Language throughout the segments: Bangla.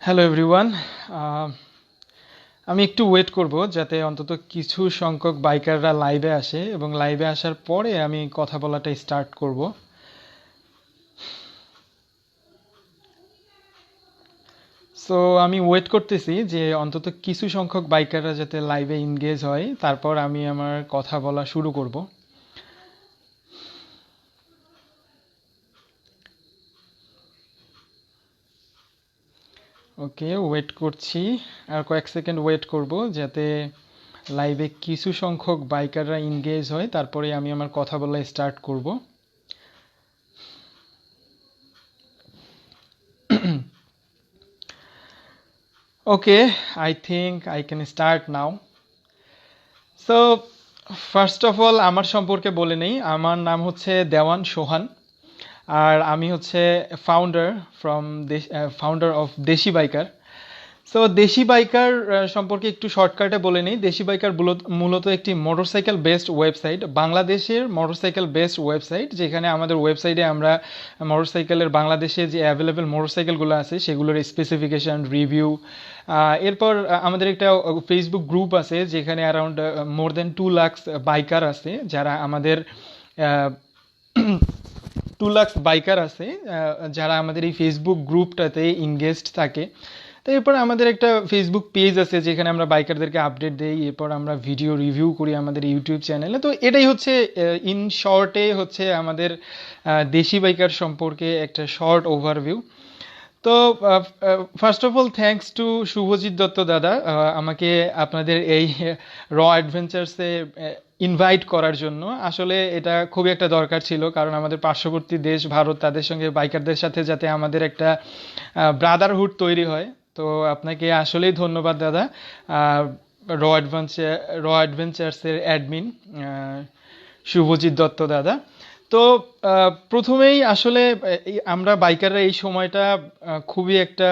Hello everyone. আমি একটু ওয়েট করব যাতে অন্তত কিছু সংখ্যক বাইকাররা লাইভে আসে এবং লাইভে আসার পরে আমি কথা বলাটা স্টার্ট করব। সো আমি ওয়েট করতেছি যে অন্তত কিছু সংখ্যক বাইকাররা যাতে লাইভে এনগেজ হয়, তারপর আমি আমার কথা বলা শুরু করব। ওকে, ওয়েট করছি, আর কয়েক সেকেন্ড ওয়েট করব যাতে লাইভে কিছু সংখ্যক বাইকাররা এনগেজ হয়, তারপরে আমি আমার কথা বলা স্টার্ট করব। Okay, I think I can start now. So, first of all আমার সম্পর্কে বলে নেই। আমার নাম হচ্ছে দেওয়ান সোহান, আর আমি হচ্ছে ফাউন্ডার ফাউন্ডার অফ দেশি বাইকার। সো দেশি বাইকার সম্পর্কে একটু শর্টকাটে বলে নিই। দেশি বাইকার মূলত একটি মোটরসাইকেল বেসড ওয়েবসাইট, বাংলাদেশের মোটরসাইকেল বেসড ওয়েবসাইট, যেখানে আমাদের ওয়েবসাইটে আমরা মোটরসাইকেলের বাংলাদেশে যে অ্যাভেলেবেল মোটরসাইকেলগুলো আছে সেগুলোর স্পেসিফিকেশন, রিভিউ, এরপর আমাদের একটা ফেসবুক গ্রুপ আছে যেখানে অ্যারাউন্ড মোর দেন 2 লাখ বাইকার আছে, যারা আমাদের 2 লাখ বাইকার আছে যারা আমাদের এই ফেসবুক গ্রুপটাতে ইনগেজড থাকে। তো এরপর আমাদের একটা ফেসবুক পেজ আছে যেখানে আমরা বাইকারদেরকে আপডেট দিই, এরপর আমরা ভিডিও রিভিউ করি আমাদের ইউটিউব চ্যানেলে। তো এটাই হচ্ছে ইন শর্টে হচ্ছে আমাদের দেশি বাইকার সম্পর্কে একটা শর্ট ওভারভিউ। তো first of all thanks to Shubhajit Dutta দাদা আমাকে আপনাদের এই অ্যাডভেঞ্চার্সে ইনভাইট করার জন্য। আসলে এটা খুবই একটা দরকার ছিল, কারণ আমাদের পার্শ্ববর্তী দেশ ভারত, তাদের সঙ্গে বাইকারদের সাথে যাতে আমাদের একটা ব্রাদারহুড তৈরি হয়। তো আপনাকে আসলেই ধন্যবাদ দাদা, অ্যাডভেঞ্চার্সের অ্যাডমিন শুভজিৎ দত্ত দাদা। তো প্রথমেই আসলে আমরা বাইকাররা এই সময়টা খুবই একটা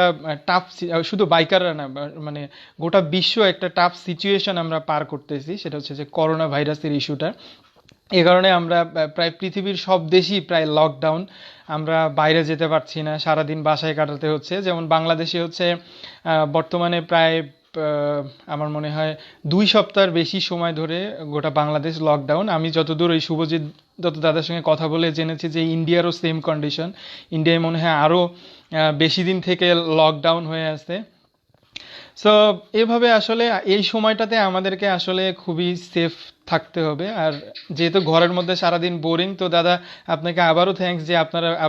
টাফ, শুধু বাইকাররা না, মানে গোটা বিশ্ব একটা টাফ সিচুয়েশন আমরা পার করতেছি। সেটা হচ্ছে যে করোনা ভাইরাসের ইস্যুটা। এ কারণে আমরা প্রায় পৃথিবীর সব দেশই প্রায় লকডাউন, আমরা বাইরে যেতে পারছি না, সারাদিন বাসায় কাটাতে হচ্ছে। যেমন বাংলাদেশে হচ্ছে বর্তমানে প্রায় আমার মনে হয় 2 সপ্তাহের বেশি সময় ধরে গোটা বাংলাদেশ লকডাউন। আমি যতদূর ওই শুভজিৎ দত্ত দাদার সঙ্গে কথা বলে জেনেছি যে ইন্ডিয়ারও সেম কন্ডিশন, ইন্ডিয়ায় মনে হয় আরও বেশি দিন থেকে লকডাউন হয়ে আছে। সো এভাবে আসলে এই সময়টাতে আমাদেরকে আসলে খুবই সেফ থাকতে হবে। আর যেহেতু ঘরের মধ্যে সারাদিন বোরিং, তো দাদা আপনাকে আবারও থ্যাঙ্কস যে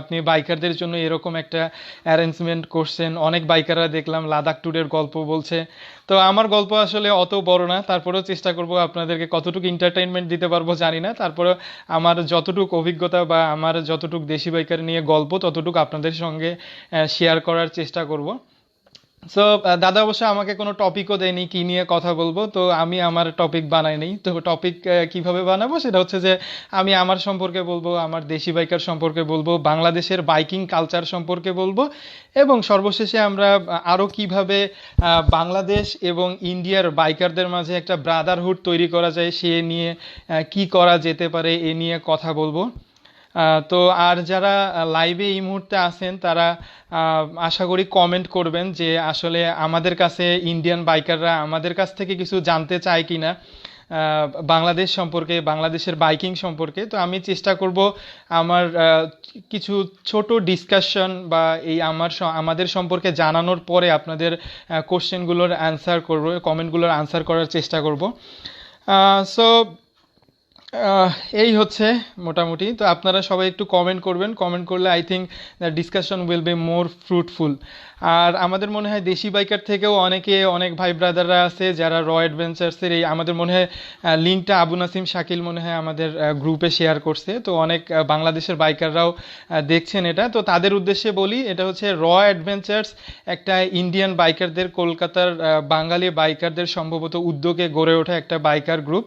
আপনি বাইকারদের জন্য এরকম একটা অ্যারেঞ্জমেন্ট করছেন। অনেক বাইকাররা দেখলাম লাদাখ ট্যুরের গল্প বলছে। তো আমার গল্প আসলে অত বড় না, তারপরেও চেষ্টা করব আপনাদেরকে কতটুকু এন্টারটেইনমেন্ট দিতে পারবো জানি না, তারপরে আমার যতটুকু অভিজ্ঞতা বা আমার যতটুকু দেশি বাইকার নিয়ে গল্প ততটুকু আপনাদের সঙ্গে শেয়ার করার চেষ্টা করব। সো দাদা অবশ্য আমাকে কোনো টপিকও দেয়নি কি নিয়ে কথা বলবো, তো আমি আমার টপিক বানাই নেই। তো টপিক কিভাবে বানাবো সেটা হচ্ছে যে আমি আমার সম্পর্কে বলবো, আমার দেশি বাইকার সম্পর্কে বলবো, বাংলাদেশের বাইকিং কালচার সম্পর্কে বলবো, এবং সর্বশেষে আমরা আরও কিভাবে বাংলাদেশ এবং ইন্ডিয়ার বাইকারদের মাঝে একটা ব্রাদারহুড তৈরি করা যায় সে নিয়ে কি করা যেতে পারে এ নিয়ে কথা বলবো। তো আর যারা লাইভে এই মুহূর্তে আছেন তারা আশা করি কমেন্ট করবেন যে আসলে আমাদের কাছে ইন্ডিয়ান বাইকাররা আমাদের কাছ থেকে কিছু জানতে চায় কিনা বাংলাদেশ সম্পর্কে, বাংলাদেশের বাইকিং সম্পর্কে। তো আমি চেষ্টা করব আমার কিছু ছোট ডিসকাশন বা এই আমাদের সম্পর্কে জানানোর পরে আপনাদের কোশ্চেনগুলোর অ্যান্সার করব, কমেন্টগুলোর অ্যান্সার করার চেষ্টা করব। সো এই হচ্ছে মোটামুটি। তো আপনারা সবাই একটু কমেন্ট করবেন, কমেন্ট করলে I think the discussion will be more fruitful. আর আমাদের মনে হয় দেশি বাইকার থেকেও অনেক ভাই ব্রাদাররা আছে যারা অ্যাডভেঞ্চার্সের এই আমাদের মনে হয় লিঙ্কটা আবু নাসিম শাকিল মনে হয় আমাদের গ্রুপে শেয়ার করছে। তো অনেক বাংলাদেশের বাইকাররাও দেখছেন এটা। তো তাদের উদ্দেশ্যে বলি, এটা হচ্ছে অ্যাডভেঞ্চার্স, একটা ইন্ডিয়ান বাইকারদের, কলকাতার বাঙালি বাইকারদের সম্ভবত উদ্যোগে গড়ে ওঠা একটা বাইকার গ্রুপ।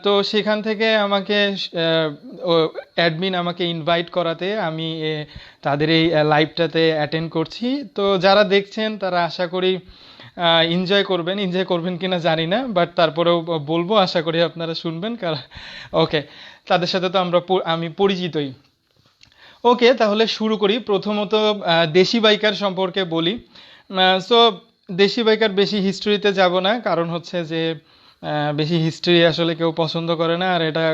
তো সেখান থেকে আমাকে অ্যাডমিন আমাকে ইনভাইট করাতে আমি তাদের এই লাইভটাতে অ্যাটেন্ড করছি। তো যারা দেখছেন তারা আশা করি এনজয় করবেন কিনা জানি না, বাট তারপরেও বলবো, আশা করি আপনারা শুনবেন। ওকে, তাদের সাথে তো আমি পরিচিতই। ওকে, তাহলে শুরু করি। প্রথমত দেশি বাইকার সম্পর্কে বলি। সো দেশি বাইকার বেশি হিস্ট্রিতে যাব না, কারণ হচ্ছে যে বেশি হিস্ট্রি আসলে কেউ পছন্দ করে না, আর এটা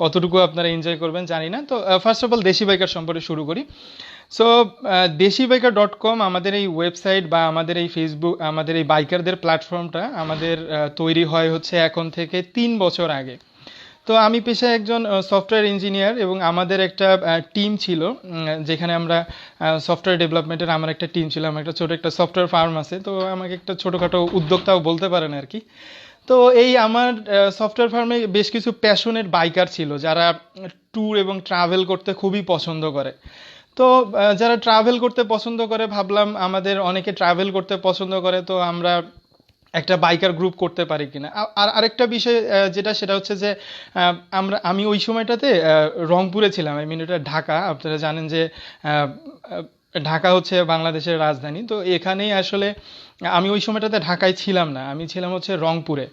কতটুকু আপনারা এনজয় করবেন জানি না। তো ফার্স্ট অফ অল দেশি বাইকার সম্পর্কে শুরু করি। সো দেশিবাইকার.com আমাদের এই ওয়েবসাইট বা আমাদের এই ফেসবুক, আমাদের এই বাইকারদের প্ল্যাটফর্মটা আমাদের তৈরি হয় হচ্ছে এখন থেকে 3 বছর আগে। তো আমি পেশায় একজন সফটওয়্যার ইঞ্জিনিয়ার, এবং আমাদের একটা টিম ছিল, যেখানে আমরা সফটওয়্যার ডেভেলপমেন্টের আমার একটা টিম ছিল। আমার একটা ছোট একটা সফটওয়্যার ফার্ম আছে, তো আমাকে একটা ছোটোখাটো উদ্যোক্তাও বলতে পারেন আর কি। তো এই আমার সফটওয়্যার ফার্মে বেশ কিছু প্যাশনেট বাইকার ছিল, যারা ট্যুর এবং ট্রাভেল করতে খুবই পছন্দ করে। তো যারা ট্রাভেল করতে পছন্দ করে, ভাবলাম আমাদের অনেকে ট্রাভেল করতে পছন্দ করে, তো আমরা একটা বাইকার গ্রুপ করতে পারি কিনা। আর আরেকটা বিষয় সেটা হচ্ছে যে আমি ওই সময়টাতে রংপুরে ছিলাম, আই মিন এটা ঢাকা। আপনারা জানেন যে আহ, ঢাকা হচ্ছে বাংলাদেশের রাজধানী। তো এখানেই আসলে আমি ওই সময়টাতে ঢাকায় ছিলাম না, আমি ছিলাম হচ্ছে রংপুরে।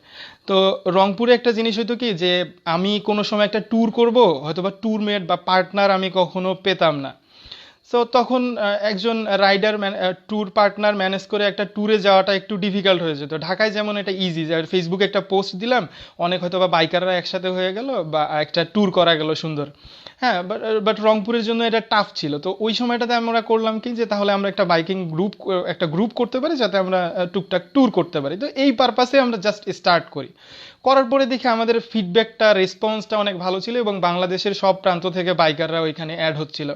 তো রংপুরে একটা জিনিস হতো কি, যে আমি কোনো সময় একটা ট্যুর করব, হয়তো বা ট্যুরমেট বা পার্টনার আমি কখনো পেতাম না। সো তখন একজন রাইডার ট্যুর পার্টনার ম্যানেজ করে একটা ট্যুরে যাওয়াটা একটু ডিফিকাল্ট হয়ে যেত। ঢাকায় যেমন এটা ইজি, যে ফেসবুকে একটা পোস্ট দিলাম, অনেক হয়তো বা বাইকাররা একসাথে হয়ে গেল, বা একটা ট্যুর করা গেল সুন্দর। হ্যাঁ, বাট রংপুরের জন্য এটা টাফ ছিল। তো ওই সময়টাতে আমরা করলাম কি, যে তাহলে আমরা একটা বাইকিং গ্রুপ, একটা গ্রুপ করতে পারি, যাতে আমরা টুকটাক ট্যুর করতে পারি। তো এই পারপাসে আমরা জাস্ট স্টার্ট করি। করার পরে দেখি আমাদের ফিডব্যাকটা, রেসপন্সটা অনেক ভালো ছিল, এবং বাংলাদেশের সব প্রান্ত থেকে বাইকাররা ওইখানে অ্যাড হচ্ছিল।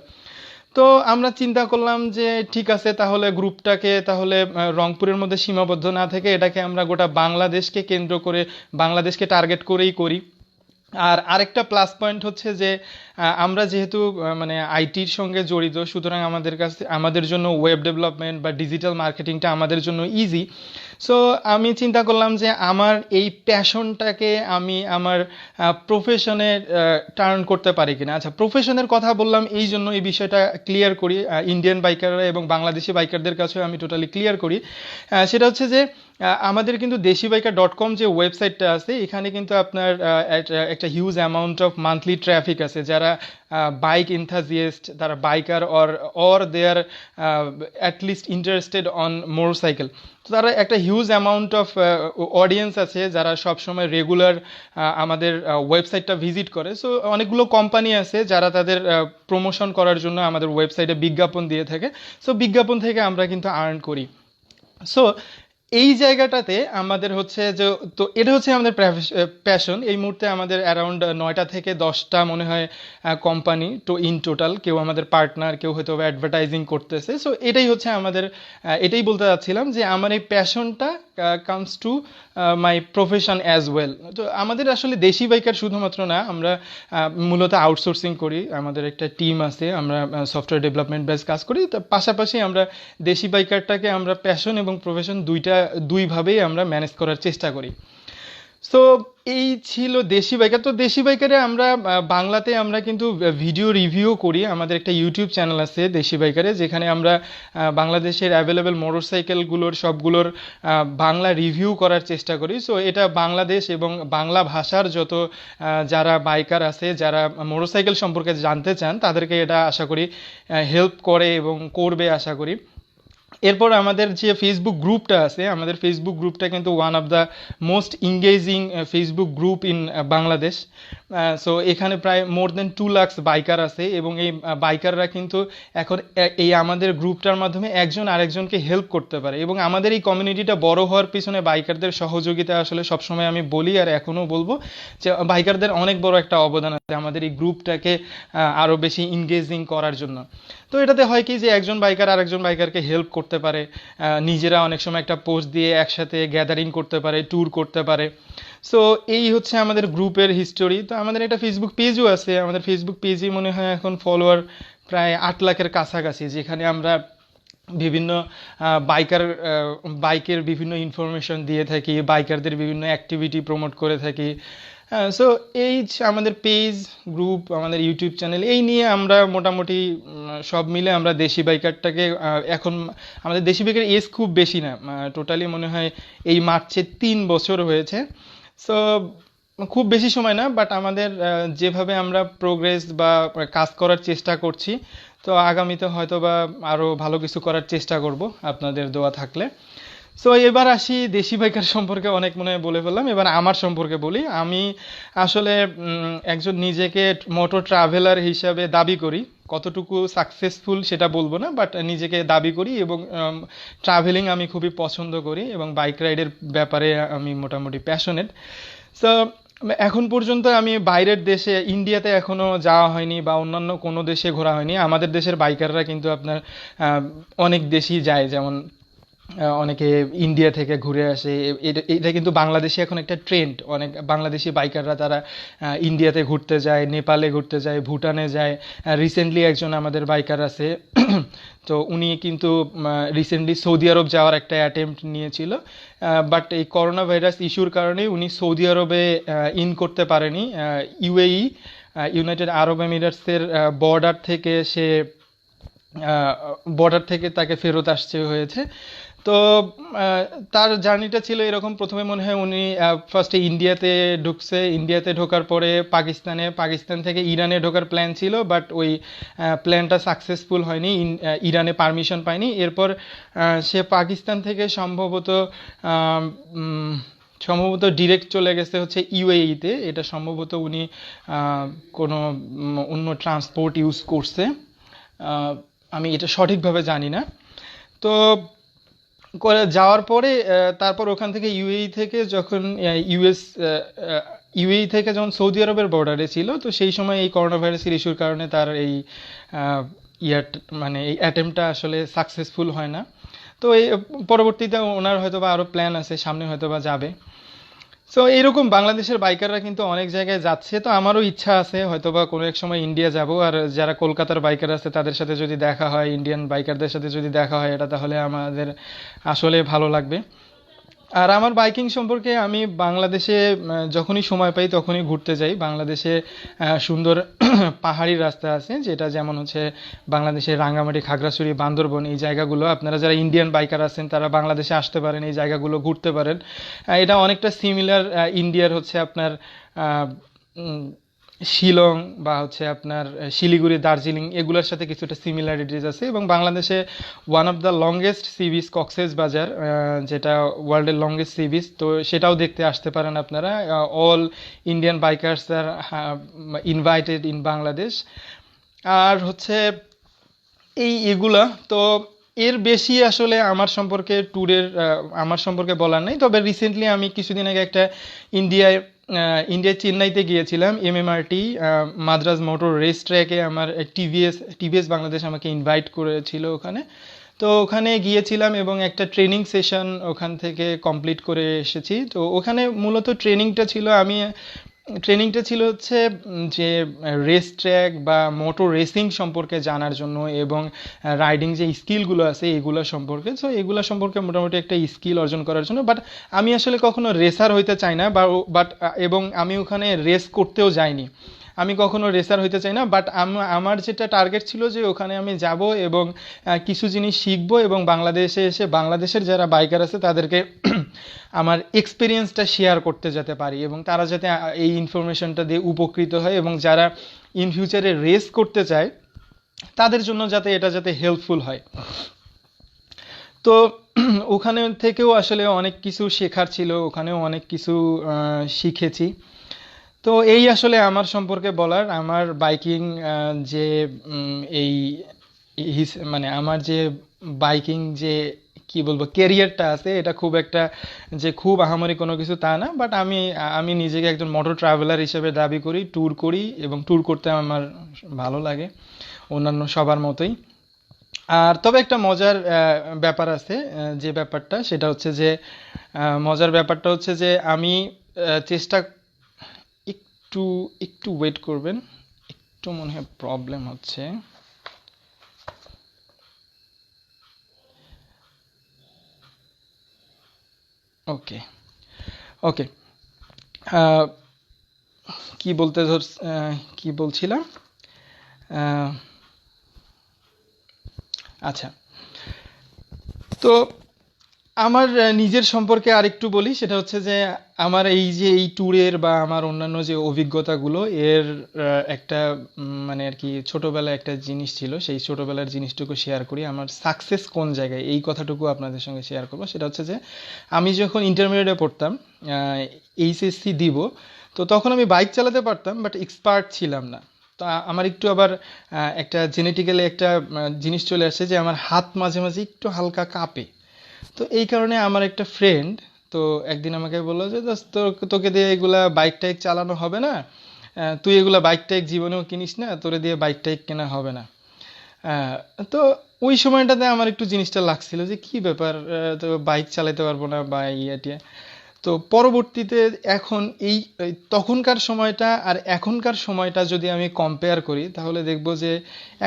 তো আমরা চিন্তা করলাম যে ঠিক আছে, তাহলে গ্রুপটাকে তাহলে রংপুরের মধ্যে সীমাবদ্ধ না থেকে এটাকে আমরা গোটা বাংলাদেশকে কেন্দ্র করে, বাংলাদেশকে টার্গেট করেই করি। আর আরেকটা প্লাস পয়েন্ট হচ্ছে যে আমরা যেহেতু মানে আইটির সঙ্গে জড়িত, সুতরাং আমাদের জন্য ওয়েব ডেভেলপমেন্ট বা ডিজিটাল মার্কেটিংটা আমাদের জন্য ইজি। সো আমি চিন্তা করলাম যে আমার এই প্যাশনটাকে আমি আমার প্রফেশনে টার্ন করতে পারি কিনা। আচ্ছা, প্রফেশনের কথা বললাম এই জন্য, এই বিষয়টা ক্লিয়ার করি ইন্ডিয়ান বাইকাররা এবং বাংলাদেশি বাইকারদের কাছেও আমি টোটালি ক্লিয়ার করি। সেটা হচ্ছে যে আমাদের কিন্তু দেশিবাইকার.com যে ওয়েবসাইটটা আছে, এখানে কিন্তু আপনার একটা huge amount of monthly traffic আছে, যারা বাইক এনথাজিয়েস্ট, তারা biker or they are at least interested on motorcycle. তো তারা একটা হিউজ অ্যামাউন্ট অফ অডিয়েন্স আছে, যারা সবসময় রেগুলার আমাদের ওয়েবসাইটটা ভিজিট করে। সো অনেকগুলো কোম্পানি আছে যারা তাদের প্রমোশন করার জন্য আমাদের ওয়েবসাইটে বিজ্ঞাপন দিয়ে থাকে। সো বিজ্ঞাপন থেকে আমরা কিন্তু আর্ন করি। সো এই জায়গাটাতে আমাদের হচ্ছে যে, তো এটা হচ্ছে আমাদের প্যাশন। এই মুহূর্তে আমাদের অ্যারাউন্ড 9টা থেকে 10টা মনে হয় কোম্পানি তো ইন টোটাল, কেউ আমাদের পার্টনার, কেউ হয়তো অ্যাডভার্টাইজিং করতেছে। সো এটাই হচ্ছে আমাদের, এটাই বলতে চাচ্ছিলাম যে আমার এই প্যাশনটা comes to my profession as well. তো আমাদের আসলে দেশি বাইকার শুধুমাত্র না, আমরা মূলত আউটসোর্সিং করি, আমাদের একটা টিম আছে, আমরা সফটওয়্যার ডেভেলপমেন্ট বেস কাজ করি। তার পাশাপাশি আমরা দেশি বাইকারটাকে আমরা প্যাশন এবং প্রফেশন দুইভাবেই আমরা ম্যানেজ করার চেষ্টা করি। সো এই ছিল দেশি বাইকার। তো দেশি বাইকারে আমরা বাংলাতে আমরা কিন্তু ভিডিও রিভিউ করি। আমাদের একটা ইউটিউব চ্যানেল আছে দেশি বাইকারে, যেখানে আমরা বাংলাদেশের অ্যাভেলেবেল মোটরসাইকেলগুলোর সবগুলোর বাংলা রিভিউ করার চেষ্টা করি। সো এটা বাংলাদেশ এবং বাংলা ভাষার যত যারা বাইকার আছে, যারা মোটরসাইকেল সম্পর্কে জানতে চান, তাদেরকে এটা আশা করি হেল্প করে এবং করবে আশা করি। এরপর আমাদের যে ফেসবুক গ্রুপটা আছে, আমাদের ফেসবুক গ্রুপটা কিন্তু one of the most engaging Facebook group in Bangladesh. So এখানে প্রায় মোর দেন 2 লাখ বাইকার আছে, এবং এই বাইকাররা কিন্তু এখন এই আমাদের গ্রুপটার মাধ্যমে একজন আরেকজনকে হেল্প করতে পারে। এবং আমাদের এই কমিউনিটিটা বড় হওয়ার পিছনে বাইকারদের সহযোগিতা আসলে সবসময় আমি বলি, আর এখনও বলবো, যে বাইকারদের অনেক বড় একটা অবদান আছে আমাদের এই গ্রুপটাকে আরও বেশি এঙ্গেজিং করার জন্য। তো এটাতে হয় কি, যে একজন বাইকার আরেকজন বাইকারকে হেল্প করতে পারে, নিজেরা অনেক সময় একটা পোস্ট দিয়ে একসাথে গ্যাদারিং করতে পারে, ট্যুর করতে পারে। সো এই হচ্ছে আমাদের গ্রুপের হিস্টোরি। তো আমাদের একটা ফেসবুক পেজও আছে, আমাদের ফেসবুক পেজে মনে হয় এখন ফলোয়ার প্রায় 8 লাখের কাছাকাছি, যেখানে আমরা বিভিন্ন বাইকের বিভিন্ন ইনফরমেশন দিয়ে থাকি, বাইকারদের বিভিন্ন অ্যাক্টিভিটি প্রমোট করে থাকি। সো এই আমাদের পেজ, গ্রুপ, আমাদের ইউটিউব চ্যানেল, এই নিয়ে আমরা মোটামুটি সব মিলে আমরা দেশি বাইকারটাকে এখন আমাদের দেশি বাইকের এজ খুব বেশি না, টোটালি মনে হয় এই মার্চে 3 বছর হয়েছে। সো খুব বেশি সময় না, বাট আমাদের যেভাবে আমরা প্রোগ্রেস বা কাজ করার চেষ্টা করছি, তো আগামীতে হয়তো বা আরও ভালো কিছু করার চেষ্টা করব আপনাদের দোয়া থাকলে। সো এবার আসি দেশি বাইকার সম্পর্কে অনেক মনে হয় বলে ফেললাম, এবার আমার সম্পর্কে বলি। আমি আসলে একজন নিজেকে মোটর ট্রাভেলার হিসাবে দাবি করি, কতটুকু সাকসেসফুল সেটা বলবো না, বাট নিজেকে দাবি করি এবং ট্রাভেলিং আমি খুবই পছন্দ করি এবং বাইক রাইডের ব্যাপারে আমি মোটামুটি প্যাশনেট। সো এখন পর্যন্ত আমি বাইরের দেশে, ইন্ডিয়াতে এখনো যাওয়া হয়নি বা অন্যান্য কোনো দেশে ঘোরা হয়নি। আমাদের দেশের বাইকাররা কিন্তু আপনার অনেক দেশই যায়, যেমন অনেকে ইন্ডিয়া থেকে ঘুরে আসে। এটা কিন্তু বাংলাদেশে এখন একটা ট্রেন্ড, অনেক বাংলাদেশি বাইকাররা তারা ইন্ডিয়াতে ঘুরতে যায়, নেপালে ঘুরতে যায়, ভুটানে যায়। রিসেন্টলি একজন আমাদের বাইকার আছে তো উনি কিন্তু রিসেন্টলি সৌদি আরব যাওয়ার একটা অ্যাটেম্প্ট নিয়েছিল, বাট এই করোনা ভাইরাস ইস্যুর কারণে উনি সৌদি আরবে ইন করতে পারেনি। ইউএই, ইউনাইটেড আরব এমিরেটসের বর্ডার থেকে তাকে ফেরত আসতে হয়েছে। তো তার জার্নিটা ছিল এরকম, প্রথমে মনে হয় উনি ফার্স্টে ইন্ডিয়াতে ঢুকছে, ইন্ডিয়াতে ঢোকার পরে পাকিস্তান থেকে ইরানে ঢোকার প্ল্যান ছিল, বাট ওই প্ল্যানটা সাকসেসফুল হয়নি, ইরানে পারমিশন পায়নি। এরপর সে পাকিস্তান থেকে সম্ভবত ডিরেক্ট চলে গেছে হচ্ছে ইউএইতে। এটা সম্ভবত উনি কোনো অন্য ট্রান্সপোর্ট ইউজ করছে, আমি এটা সঠিকভাবে জানি না। তো যাওয়ার পরে তারপর ওখান থেকে ইউএই থেকে যখন সৌদি আরবের বর্ডারে ছিল, তো সেই সময় এই করোনা ভাইরাসের ইস্যুর কারণে তার এই মানে এই অ্যাটেম্পটা আসলে সাকসেসফুল হয় না। তো এই পরবর্তীতে ওনার হয়তো বা আরও প্ল্যান আছে, সামনে হয়তো বা যাবে। সো এইরকম বাংলাদেশের বাইকাররা কিন্তু অনেক জায়গায় যাচ্ছে, তো আমারও ইচ্ছা আছে হয়তোবা কোনো এক সময় ইন্ডিয়া যাব। আর যারা কলকাতার বাইকার আছে তাদের সাথে যদি দেখা হয়, ইন্ডিয়ান বাইকারদের সাথে যদি দেখা হয়, এটা তাহলে আমাদের আসলে ভালো লাগবে। আর আমার বাইকিং সম্পর্কে, আমি বাংলাদেশে যখনই সময় পাই তখনই ঘুরতে যাই। বাংলাদেশে সুন্দর পাহাড়ি রাস্তা আছে, যেটা যেমন হচ্ছে বাংলাদেশের রাঙ্গামাটি, খাগড়াছড়ি, বান্দরবন, এই জায়গাগুলো আপনারা যারা ইন্ডিয়ান বাইকার আছেন তারা বাংলাদেশে আসতে পারেন, এই জায়গাগুলো ঘুরতে পারেন। এটা অনেকটা সিমিলার ইন্ডিয়ার হচ্ছে আপনার শিলং বা হচ্ছে আপনার শিলিগুড়ি, দার্জিলিং, এগুলোর সাথে কিছুটা সিমিলারিটিস আছে। এবং বাংলাদেশে one of the longest sea beach Cox's বাজার, যেটা ওয়ার্ল্ডের লংগেস্ট সি বিচ, তো সেটাও দেখতে আসতে পারেন আপনারা। All Indian bikers are invited in Bangladesh. আর হচ্ছে এগুলা তো, এর বেশি আসলে আমার সম্পর্কে বলার নেই। তবে রিসেন্টলি আমি কিছুদিন আগে একটা ইন্ডিয়ায় চেন্নাইতে গিয়েছিলাম, এমএমআরটি মাদ্রাজ মোটর রেস ট্র্যাকে। আমার টিভিএস বাংলাদেশ আমাকে ইনভাইট করেছিল ওখানে। তো ওখানে গিয়েছিলাম এবং একটা ট্রেনিং সেশন ওখান থেকে কমপ্লিট করে এসেছি। তো ওখানে মূলত ট্রেনিংটা ছিল হচ্ছে যে রেস ট্র্যাক বা মোটর রেসিং সম্পর্কে জানার জন্য এবং রাইডিং যে স্কিলগুলো আছে এগুলো সম্পর্কে। সো এগুলো সম্পর্কে মোটামুটি একটা স্কিল অর্জন করার জন্য। বাট আমি আসলে কখনো রেসার হইতে চাই না, এবং আমি ওখানে রেস করতেও যাইনি, আমি কখনো রেসার হইতে চাই না। বাট আমার যেটা টার্গেট ছিল যে ওখানে আমি যাব এবং কিছু জিনিস শিখবো এবং বাংলাদেশে এসে বাংলাদেশের যারা বাইকার আছে তাদেরকে আমার এক্সপিরিয়েন্সটা শেয়ার করতে যেতে পারি এবং তারা যাতে এই ইনফরমেশনটা দিয়ে উপকৃত হয়, এবং যারা ইন ফিউচারে রেস করতে চায় তাদের জন্য যাতে হেল্পফুল হয়। তো ওখানে থেকেও আসলে অনেক কিছু শেখার ছিল, ওখানেও অনেক কিছু শিখেছি। তো এই আসলে আমার সম্পর্কে বলার। আমার বাইকিং যে এই মানে আমার যে বাইকিং যে কি বলবো ক্যারিয়ারটা আছে, এটা খুব আহামরি কোনো কিছু তা না। বাট আমি নিজেকে একজন মোটর ট্রাভেলার হিসেবে দাবি করি, ট্যুর করি এবং ট্যুর করতে আমার ভালো লাগে অন্যান্য সবার মতোই। আর তবে একটা মজার ব্যাপার আছে, যে ব্যাপারটা সেটা হচ্ছে যে মজার ব্যাপারটা হচ্ছে যে আমি চেষ্টা, একটু একটু ওয়েট করবেন, একটু মনে হয় প্রবলেম হচ্ছে। ওকে ওকে কি বলছিলাম? আচ্ছা, তো আমার নিজের সম্পর্কে আরেকটু বলি, সেটা হচ্ছে যে আমার এই যে এই ট্যুরের বা আমার অন্যান্য যে অভিজ্ঞতাগুলো এর একটা মানে আর কি ছোটবেলায় একটা জিনিস ছিল, সেই ছোটবেলার জিনিসটুকু শেয়ার করি। আমার সাকসেস কোন জায়গায় এই কথাটুকু আপনাদের সঙ্গে শেয়ার করবো। সেটা হচ্ছে যে আমি যখন ইন্টারমিডিয়েটে পড়তাম, এইচএসসি দিব, তো তখন আমি বাইক চালাতে পারতাম বাট এক্সপার্ট ছিলাম না। তো আমার একটু আবার একটা জেনেটিক্যালি একটা জিনিস চলে আসে যে আমার হাত মাঝে মাঝে একটু হালকা কাঁপে। তো এই কারণে আমার একটা ফ্রেন্ড তো একদিন আমাকে বললো যে "দোস্ত, তোকে দিয়ে এগুলা বাইক টাইক চালানো হবে না, তুই এগুলা বাইক টাইক জীবনেও কিনিস না, তোরে দিয়ে বাইক টাইক কেনা হবে না"। আহ, তো ওই সময়টাতে আমার একটু জিনিসটা লাগছিল যে কি ব্যাপার, তো বাইক চালাতে পারবো না বা ইয়ে টিয়ে। তো পরবর্তীতে এখন এই তখনকার সময়টা আর এখনকার সময়টা যদি আমি কম্পেয়ার করি, তাহলে দেখব যে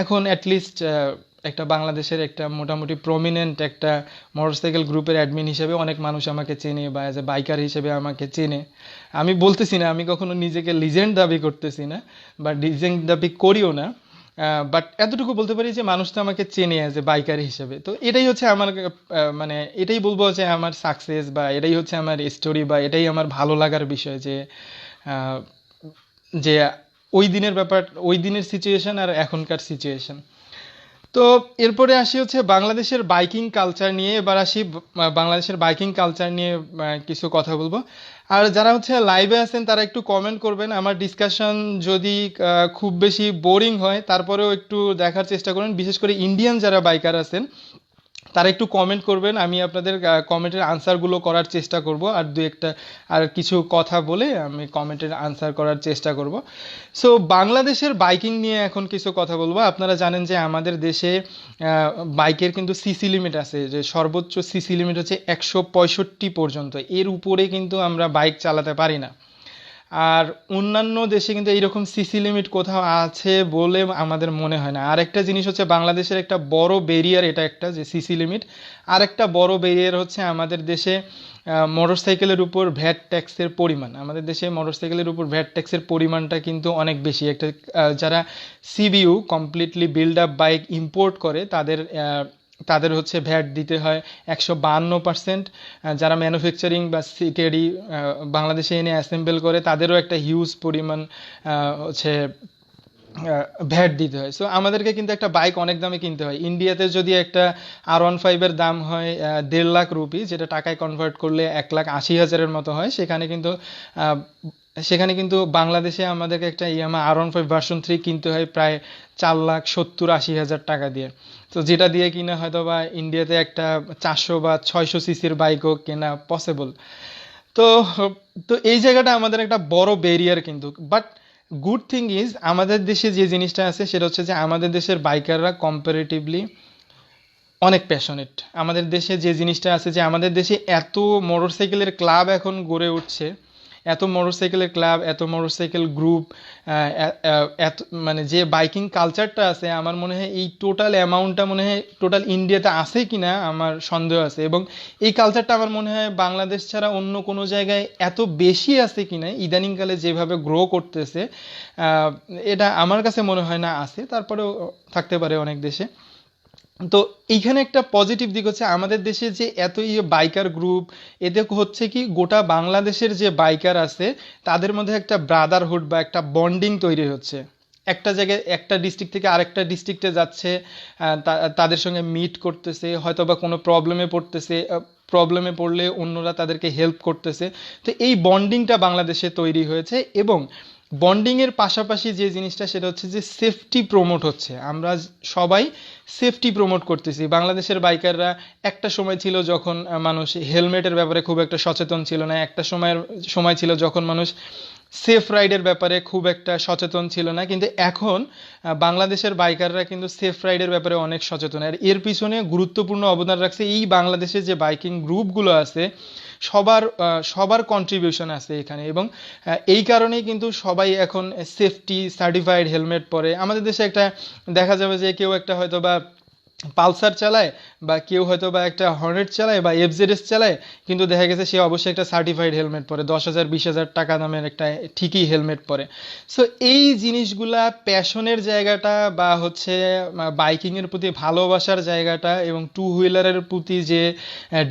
এখন অ্যাটলিস্ট একটা বাংলাদেশের একটা মোটামুটি প্রমিনেন্ট একটা মোটরসাইকেল গ্রুপের অ্যাডমিন হিসেবে অনেক মানুষ আমাকে চেনে বা অ্যাজ এ বাইকার হিসেবে আমাকে চেনে। আমি বলতেছি না, আমি কখনো নিজেকে লিজেন্ড দাবি করতেছি না বা লিজেন্ড দাবি করিও না, বাট এতটুকু বলতে পারি যে মানুষ তো আমাকে চেনে অ্যাজ এ বাইকার হিসেবে। তো এটাই হচ্ছে আমার মানে এটাই বলবো যে আমার সাকসেস বা এটাই হচ্ছে আমার স্টোরি বা এটাই আমার ভালো লাগার বিষয় যে আহ, যে ওই দিনের ব্যাপার, ওই দিনের সিচুয়েশন আর এখনকার সিচুয়েশন। তো এরপরে আসি হচ্ছে বাংলাদেশের বাইকিং কালচার নিয়ে। এবার আসি বাংলাদেশের বাইকিং কালচার নিয়ে কিছু কথা বলবো। আর যারা হচ্ছে লাইভে আছেন তারা একটু কমেন্ট করবেন। আমার ডিসকাশন যদি খুব বেশি বোরিং হয় তারপরেও একটু দেখার চেষ্টা করুন, বিশেষ করে ইন্ডিয়ান যারা বাইকার আছেন তারা একটু কমেন্ট করবেন, আমি আপনাদের কমেন্টের আনসারগুলো করার চেষ্টা করব। আর দু একটা আর কিছু কথা বলে আমি কমেন্টের আনসার করার চেষ্টা করব। সো বাংলাদেশের বাইকিং নিয়ে এখন কিছু কথা বলবো। আপনারা জানেন যে আমাদের দেশে বাইকের কিন্তু সিসি লিমিট আছে, যে সর্বোচ্চ সিসি লিমিট হচ্ছে 165 পর্যন্ত, এর উপরে কিন্তু আমরা বাইক চালাতে পারি না। আর অন্যান্য দেশে কিন্তু এইরকম সিসি লিমিট কোথাও আছে বলে আমাদের মনে হয় না। আর একটা জিনিস হচ্ছে বাংলাদেশের একটা বড় ব্যারিয়ার এটা একটা, যে সিসি লিমিট। আর একটা বড় ব্যারিয়ার হচ্ছে আমাদের দেশে মোটরসাইকেলের উপর ভ্যাট ট্যাক্সের পরিমাণ। আমাদের দেশে মোটরসাইকেলের উপর ভ্যাট ট্যাক্সের পরিমাণটা কিন্তু অনেক বেশি। একটা যারা CBU completely build up bike import করে তাদের তাদের হচ্ছে ভ্যাট দিতে হয় 152%। যারা ম্যানুফ্যাকচারিং বা সিকেডি বাংলাদেশে এনে অ্যাসেম্বল করে তাদেরও একটা হিউজ পরিমাণ হচ্ছে ভ্যাট দিতে হয়। সো আমাদেরকে কিন্তু একটা বাইক অনেক দামে কিনতে হয়। ইন্ডিয়াতে যদি একটা R15-এর দাম হয় 1.5 লাখ রুপি, যেটা টাকায় কনভার্ট করলে 1,80,000-এর মতো হয়, সেখানে কিন্তু বাংলাদেশে আমাদেরকে একটা ইয়ামা R15 ভার্সন 3 কিনতে হয় প্রায় 4,70,000-80,000 টাকা দিয়ে। তো যেটা দিয়ে কিনা হয়তো বা ইন্ডিয়াতে একটা 400 বা 600 সিসির বাইকও কেনা পসিবল। তো তো এই জায়গাটা আমাদের একটা বড় ব্যারিয়ার কিন্তু। বাট গুড থিং ইজ আমাদের দেশে যে জিনিসটা আছে সেটা হচ্ছে যে আমাদের দেশের বাইকাররা কম্পারেটিভলি অনেক প্যাশনেট। আমাদের দেশে যে জিনিসটা আছে যে আমাদের দেশে এত মোটরসাইকেলের ক্লাব এখন গড়ে উঠছে, এত মোটরসাইকেলের ক্লাব, এত মোটরসাইকেল গ্রুপ, এত মানে যে বাইকিং কালচারটা আছে, আমার মনে হয় এই টোটাল অ্যামাউন্টটা মনে হয় টোটাল ইন্ডিয়াতে আছে কিনা আমার সন্দেহ আছে। এবং এই কালচারটা আমার মনে হয় বাংলাদেশ ছাড়া অন্য কোনো জায়গায় এত বেশি আছে কিনা ইদানিংকালে যেভাবে গ্রো করতেছে, এটা আমার কাছে মনে হয় না আছে, তারপরেও থাকতে পারে অনেক দেশে। তো এইখানে একটা পজিটিভ দিক হচ্ছে আমাদের দেশে যে এত বাইকার গ্রুপ, এতে হচ্ছে কি গোটা বাংলাদেশের যে বাইকার আছে তাদের মধ্যে একটা ব্রাদারহুড বা একটা বন্ডিং তৈরি হচ্ছে। একটা জায়গায় একটা ডিস্ট্রিক্ট থেকে আরেকটা ডিস্ট্রিক্টে যাচ্ছে, তাদের সঙ্গে মিট করতেছে, হয়তো বা কোনো প্রবলেমে পড়তেছে, প্রবলেমে পড়লে অন্যরা তাদেরকে হেল্প করতেছে। তো এই বন্ডিংটা বাংলাদেশে তৈরি হয়েছে। এবং বন্ডিংয়ের পাশাপাশি যে জিনিসটা সেটা হচ্ছে যে সেফটি প্রমোট হচ্ছে। আমরা সবাই সেফটি প্রমোট করতেছি। বাংলাদেশের বাইকাররা একটা সময় ছিল যখন মানুষ হেলমেটের ব্যাপারে খুব একটা সচেতন ছিল না, একটা সময় ছিল যখন মানুষ সেফ রাইডের ব্যাপারে খুব একটা সচেতন ছিল না, কিন্তু এখন বাংলাদেশের বাইকাররা কিন্তু সেফ রাইডের ব্যাপারে অনেক সচেতন। আর এর পিছনে গুরুত্বপূর্ণ অবদান রাখছে এই বাংলাদেশে যে বাইকিং গ্রুপগুলো আছে, সবার কন্ট্রিবিউশন আছে এখানে। এবং এই কারণেই কিন্তু সবাই এখন সেফটি সার্টিফাইড হেলমেট পরে। আমাদের দেশে একটা দেখা যাবে যে কেউ একটা হয়তো বা পালসার চালায় বা কেউ হয়তো বা একটা হর্নেট চালায় বা এফজেডএস চালায়, কিন্তু দেখা গেছে সে অবশ্যই একটা সার্টিফাইড হেলমেট পরে 10,000 20,000 টাকা দামের একটা ঠিকই হেলমেট পরে। সো এই জিনিসগুলা প্যাশনের জায়গাটা বা হচ্ছে বাইকিংয়ের প্রতি ভালোবাসার জায়গাটা এবং টু হুইলারের প্রতি যে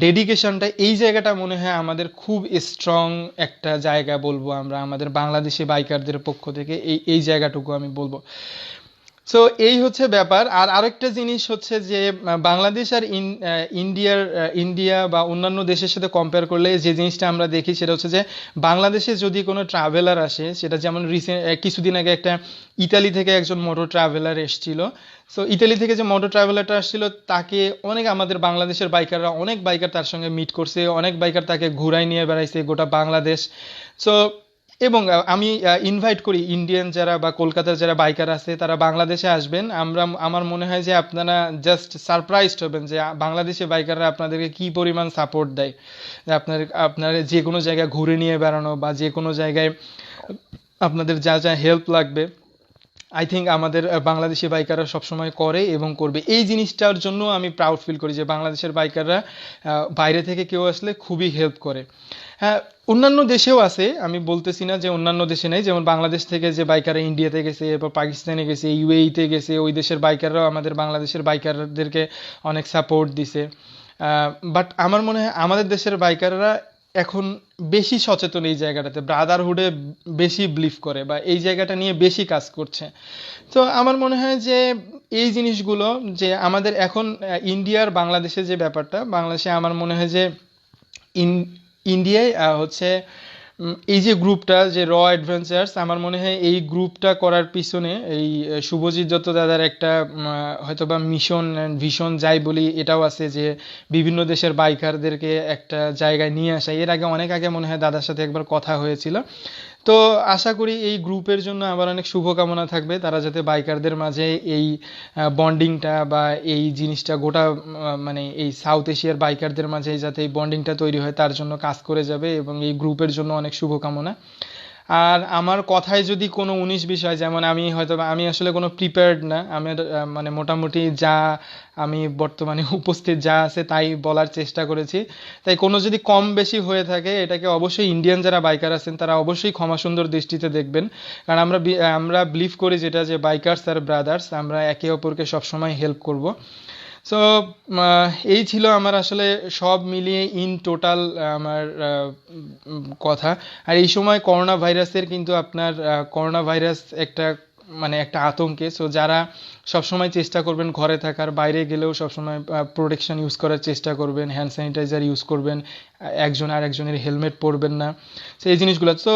ডেডিকেশনটা, এই জায়গাটা মনে হয় আমাদের খুব স্ট্রং একটা জায়গা বলবো আমরা আমাদের বাংলাদেশি বাইকারদের পক্ষ থেকে, এই জায়গাটুকু আমি বলবো। সো এই হচ্ছে ব্যাপার। আর আরেকটা জিনিস হচ্ছে যে বাংলাদেশ আর ইন্ডিয়া বা অন্যান্য দেশের সাথে কম্পেয়ার করলে যে জিনিসটা আমরা দেখি সেটা হচ্ছে যে বাংলাদেশে যদি কোনো ট্রাভেলার আসে, সেটা যেমন কিছুদিন আগে একটা ইতালি থেকে একজন মোটর ট্রাভেলার এসেছিল। সো ইতালি থেকে যে মোটর ট্রাভেলারটা আসছিল তাকে অনেক আমাদের বাংলাদেশের বাইকাররা, অনেক বাইকার তার সঙ্গে মিট করছে, অনেক বাইকার তাকে ঘুরাই নিয়ে বেড়াইছে গোটা বাংলাদেশ। সো এবং আমি ইনভাইট করি ইন্ডিয়ান যারা বা কলকাতার যারা বাইকার আছে তারা বাংলাদেশে আসবেন। আমার মনে হয় যে আপনারা জাস্ট সারপ্রাইজড হবেন যে বাংলাদেশি বাইকাররা আপনাদেরকে কি পরিমাণ সাপোর্ট দেয়, যে আপনার যে কোনো জায়গায় ঘুরে নিয়ে বেড়ানো বা যে কোনো জায়গায় আপনাদের যা যা হেল্প লাগবে, আই থিঙ্ক আমাদের বাংলাদেশি বাইকাররা সবসময় করে এবং করবে। এই জিনিসটার জন্য আমি প্রাউড ফিল করি যে বাংলাদেশের বাইকাররা বাইরে থেকে কেউ আসলে খুবই হেল্প করে। হ্যাঁ, অন্যান্য দেশেও আছে, আমি বলতেছি না যে অন্যান্য দেশে নেই। যেমন বাংলাদেশ থেকে যে বাইকাররা ইন্ডিয়াতে গেছে বা পাকিস্তানে গেছে, ইউএইতে গেছে, ওই দেশের বাইকাররাও আমাদের বাংলাদেশের বাইকারদেরকে অনেক সাপোর্ট দিছে। বাট আমার মনে হয় আমাদের দেশের বাইকাররা এখন বেশি সচেতন এই জায়গাটাতে, ব্রাদারহুডে বেশি বিলিভ করে বা এই জায়গাটা নিয়ে বেশি কাজ করছে। তো আমার মনে হয় যে এই জিনিসগুলো যে আমাদের এখন ইন্ডিয়ার বাংলাদেশে যে ব্যাপারটা, বাংলাদেশে আমার মনে হয় যে ইন্ডিয়ায় হচ্ছে এই যে গ্রুপটা যে অ্যাডভেঞ্চার্স, আমার মনে হয় এই গ্রুপটা করার পিছনে এই শুভজিৎ দত্ত দাদার একটা হয়তোবা মিশন অ্যান্ড ভিশন যাই বলি এটাও আছে, যে বিভিন্ন দেশের বাইকারদেরকে একটা জায়গায় নিয়ে আসা। এর আগে অনেক আগে মনে হয় দাদার সাথে একবার কথা হয়েছিল। তো আশা করি এই গ্রুপের জন্য আবার অনেক শুভকামনা থাকবে, তারা যাতে বাইকারদের মাঝে এই বন্ডিংটা বা এই জিনিসটা গোটা মানে এই সাউথ এশিয়ার বাইকারদের মাঝে যাতে এই বন্ডিংটা তৈরি হয় তার জন্য কাজ করে যাবে, এবং এই গ্রুপের জন্য অনেক শুভকামনা। আর আমার কথায় যদি কোনো 19-20 হয়, যেমন আমি হয়তো আমি আসলে কোনো প্রিপেয়ার্ড না, আমি মানে মোটামুটি যা আমি বর্তমানে উপস্থিত যা আছে তাই বলার চেষ্টা করেছি। তাই কোনো যদি কম বেশি হয়ে থাকে এটাকে অবশ্যই ইন্ডিয়ান যারা বাইকার আছেন তারা অবশ্যই ক্ষমা সুন্দর দৃষ্টিতে দেখবেন। কারণ আমরা বিলিভ করি যেটা যে বাইকার্স আর ব্রাদার্স, আমরা একে অপরকে সবসময় হেল্প করব। সো এই ছিল আমার আসলে সব মিলিয়ে ইন টোটাল আমার কথা। আর এই সময় করোনা ভাইরাসের কিন্তু আপনার করোনা ভাইরাস একটা মানে একটা আতঙ্কে। সো যারা সবসময় চেষ্টা করবেন ঘরে থাকার, বাইরে গেলেও সবসময় প্রোটেকশন ইউজ করার চেষ্টা করবেন, হ্যান্ড স্যানিটাইজার ইউজ করবেন, একজন আর একজনের হেলমেট পরবেন না। তো এই জিনিসগুলো। তো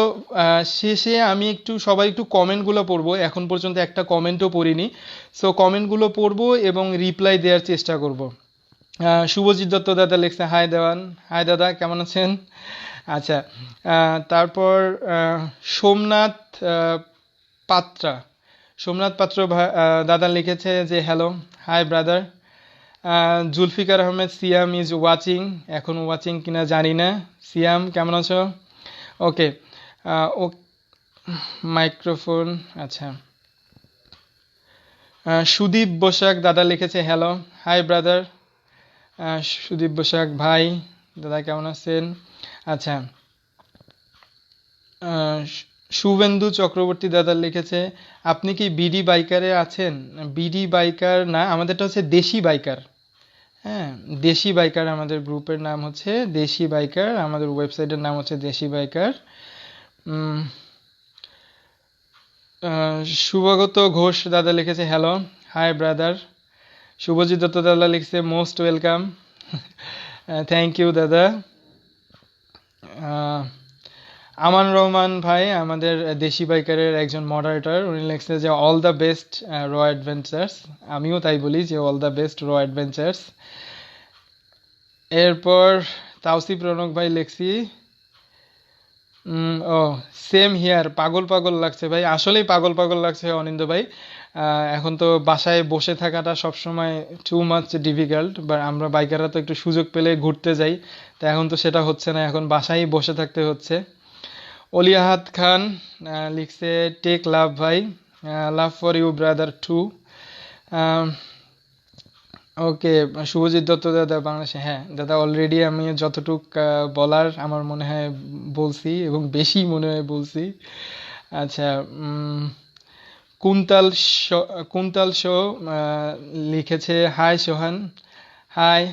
শেষে আমি সবাই একটু কমেন্টগুলো পড়বো, এখন পর্যন্ত একটা কমেন্টও পড়িনি। সো কমেন্টগুলো পড়বো এবং রিপ্লাই দেওয়ার চেষ্টা করব। শুভজিৎ দত্ত দাদা লিখছে, হাই দেওয়ান। হাই দাদা, কেমন আছেন? আচ্ছা, তারপর সোমনাথ পাত্রা সোমনাথ পাত্র দাদা লিখেছে যে hello, hi brother. Zulfiqar Ahmed Siam is watching, এখন ওয়াচিং কিনা জানি না। সিয়াম কেমন আছো? Okay, oh microphone. আচ্ছা, সুদীপ বসাক দাদা লিখেছে hello, hi brother. Sudip Basak ভাই, দাদা কেমন আছেন? আচ্ছা, শুভেন্দু চক্রবর্তী দাদা লিখেছে, আপনি কি বিডি বাইকারে আছেন? বিডি বাইকার না, আমাদেরটা হচ্ছে দেশি বাইকার। হ্যাঁ, দেশি বাইকার, আমাদের গ্রুপের নাম হচ্ছে দেশি বাইকার, আমাদের ওয়েবসাইটের নাম হচ্ছে দেশি বাইকার। শুভগত ঘোষ দাদা লিখেছে hello, hi brother. Shubhajit Dutta দাদা লিখছে মোস্ট ওয়েলকাম, থ্যাংক ইউ দাদা। আমান রহমান ভাই আমাদের দেশি বাইকারের একজন মডারেটর, উনি লিখছে যে অল দ্য বেস্ট অ্যাডভেঞ্চার্স। আমিও তাই বলি যে অল দ্য বেস্ট অ্যাডভেঞ্চার্স। এরপর তাওসিফ রনক ভাই লিখছি, ও সেম হিয়ার, পাগল পাগল লাগছে ভাই, আসলেই পাগল পাগল লাগছে অনিন্দ ভাই। এখন তো বাসায় বসে থাকাটা সবসময় টু মাচ ডিফিকাল্ট, বাট আমরা বাইকাররা তো একটু সুযোগ পেলে ঘুরতে যাই, তো এখন তো সেটা হচ্ছে না, এখন বাসায় বসে থাকতে হচ্ছে। অলিয়াহাত খান লিখছে টেক লাভ ভাই, love for you brother too. Okay, Shubhajit Dutta দাদা বাংলাদেশে, হ্যাঁ দাদা, অলরেডি আমি যতটুক বলার আমার মনে হয় বলছি, এবং বেশি মনে হয় বলছি। আচ্ছা, কুন্তল কুন্তল শো লিখেছে, হাই সোহান, হাই।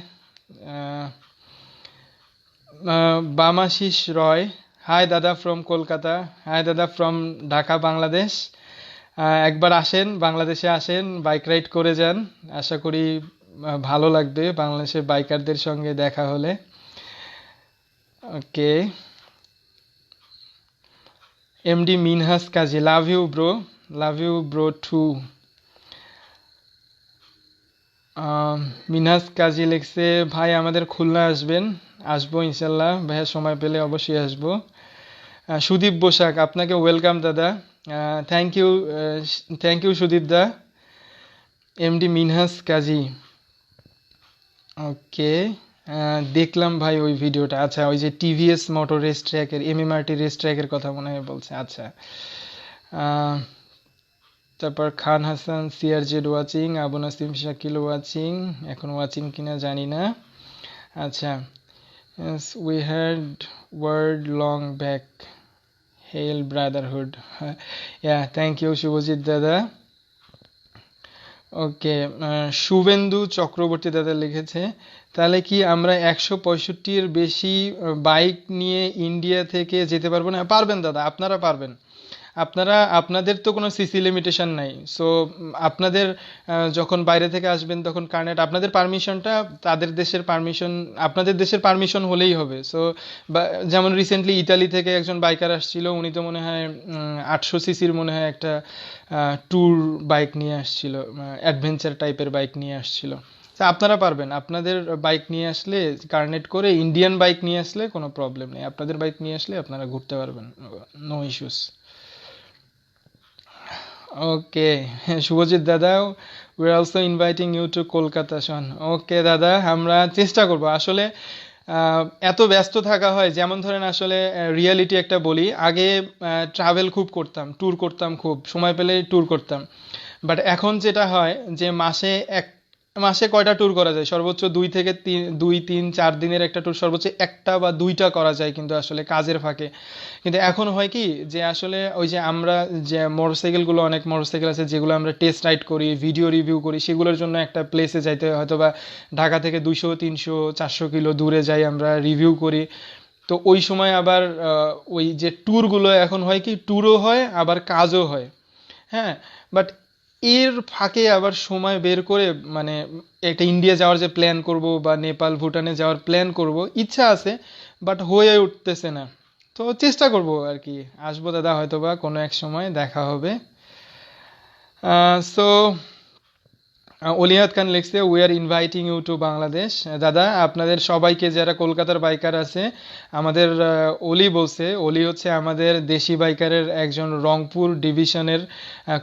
বামাশিস রয়, হাই দাদা ফ্রম কলকাতা, হাই দাদা ফ্রম ঢাকা বাংলাদেশ। একবার আসেন, বাংলাদেশে আসেন, বাইক রাইড করে যান, আশা করি ভালো লাগবে বাংলাদেশের বাইকারদের সঙ্গে দেখা হলে। Okay, MD Minhas Kazi, love you bro, love you bro too. Minhas Kazi লিখছে, ভাই আমাদের খুলনা আসবেন? আসবো ইনশাল্লাহ ভাইয়া, সময় পেলে অবশ্যই আসবো। সুদীপ বসাক, আপনাকে ওয়েলকাম দাদা, thank you, thank you Sudip দা। এমডি মিনহাস কাজী, ওকে, দেখলাম ভাই ওই ভিডিওটা। আচ্ছা, ওই যে টিভিএস মোটর রেস ট্র্যাকের, এমএমআরটি রেস ট্র্যাকের কথা মনে হয় বলছে। আচ্ছা, আহ, তারপর Khan Hasan CRZ watching, Abu Nasim Shakil watching, এখন ওয়াচিং কিনা জানি না। আচ্ছা, yes, we had word long back, hail brotherhood. Yeah, thank you Subhajit দাদা। ওকে, শুভেন্দু চক্রবর্তী দাদা লিখেছে, তাহলে কি আমরা 165-এর বেশি বাইক নিয়ে ইন্ডিয়া থেকে যেতে পারবো না? পারবেন দাদা, আপনারা পারবেন। আপনাদের তো কোনো সিসি লিমিটেশন নাই, সো আপনাদের যখন বাইরে থেকে আসবেন তখন কার্নেট, আপনাদের পারমিশনটা তাদের দেশের পারমিশন, আপনাদের দেশের পারমিশন হলেই হবে। সো যেমন রিসেন্টলি ইতালি থেকে একজন বাইকার আসছিল, উনি তো মনে হয় 800 সিসির মনে হয় একটা ট্যুর বাইক নিয়ে আসছিল, অ্যাডভেঞ্চার টাইপের বাইক নিয়ে আসছিল। তা আপনারা পারবেন, আপনাদের বাইক নিয়ে আসলে, কার্নেট করে ইন্ডিয়ান বাইক নিয়ে আসলে কোনো প্রবলেম নেই, আপনাদের বাইক নিয়ে আসলে আপনারা ঘুরতে পারবেন, নো ইস্যুস। ওকে, শুভজিৎ দাদা, we are also inviting you to Kolkata show. Okay দাদা, আমরা চেষ্টা করব। আসলে এত ব্যস্ত থাকা হয়, যেমন ধরেন আসলে রিয়ালিটি একটা বলি, আগে ট্রাভেল খুব করতাম, ট্যুর করতাম, খুব সময় পেলে ট্যুর করতাম। বাট এখন যেটা হয় যে মাসে কয়টা ট্যুর করা যায়? সর্বোচ্চ 2 থেকে 3 4 দিনের একটা ট্যুর, সর্বোচ্চ একটা বা দুইটা করা যায়, কিন্তু আসলে কাজের ফাঁকে। কিন্তু এখন হয় কি, যে আসলে ওই যে আমরা যে মোটরসাইকেলগুলো, অনেক মোটরসাইকেল আছে যেগুলো আমরা টেস্ট রাইড করি, ভিডিও রিভিউ করি, সেগুলোর জন্য একটা প্লেসে যাইতে হয়, হয়তো বা ঢাকা থেকে 200 300 400 কিলো দূরে যাই, আমরা রিভিউ করি। তো ওই সময় আবার ওই যে ট্যুরগুলো এখন হয় কি, ট্যুরও হয় আবার কাজও হয়। হ্যাঁ, বাট এর ফাঁকে আবার সময় বের করে, মানে একটা ইন্ডিয়া যাওয়ার যে প্ল্যান করব, বা নেপাল ভুটানে যাওয়ার প্ল্যান করব, ইচ্ছা আছে, বাট হয়ে উঠতেছে না। তো চেষ্টা করব আর কি, আসবো দাদা, হয়তো বা কোনো এক সময় দেখা হবে। সো অলিহাত খান লিখছে, we are inviting you to Bangladesh. দাদা, আপনাদের সবাইকে, যারা কলকাতার বাইকার আছে, আমাদের অলি বলছে, অলি হচ্ছে আমাদের দেশি বাইকারের একজন রংপুর ডিভিশনের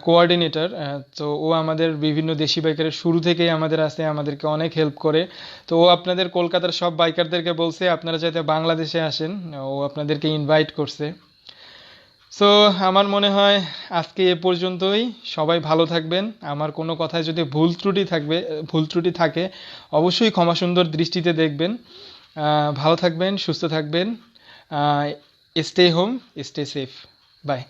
কোঅর্ডিনেটর। তো ও আমাদের বিভিন্ন দেশি বাইকারের শুরু থেকেই আমাদের আছে, আমাদেরকে অনেক হেল্প করে। তো ও আপনাদের কলকাতার সব বাইকারদেরকে বলছে আপনারা যাতে বাংলাদেশে আসেন, ও আপনাদেরকে ইনভাইট করছে। সো আমার মনে হয় আজকে এ পর্যন্তই। সবাই ভালো থাকবেন। আমার কোনো কথায় যদি ভুল ত্রুটি থাকে, অবশ্যই ক্ষমা সুন্দর দৃষ্টিতে দেখবেন। ভালো থাকবেন, সুস্থ থাকবেন। Stay home, stay safe. By.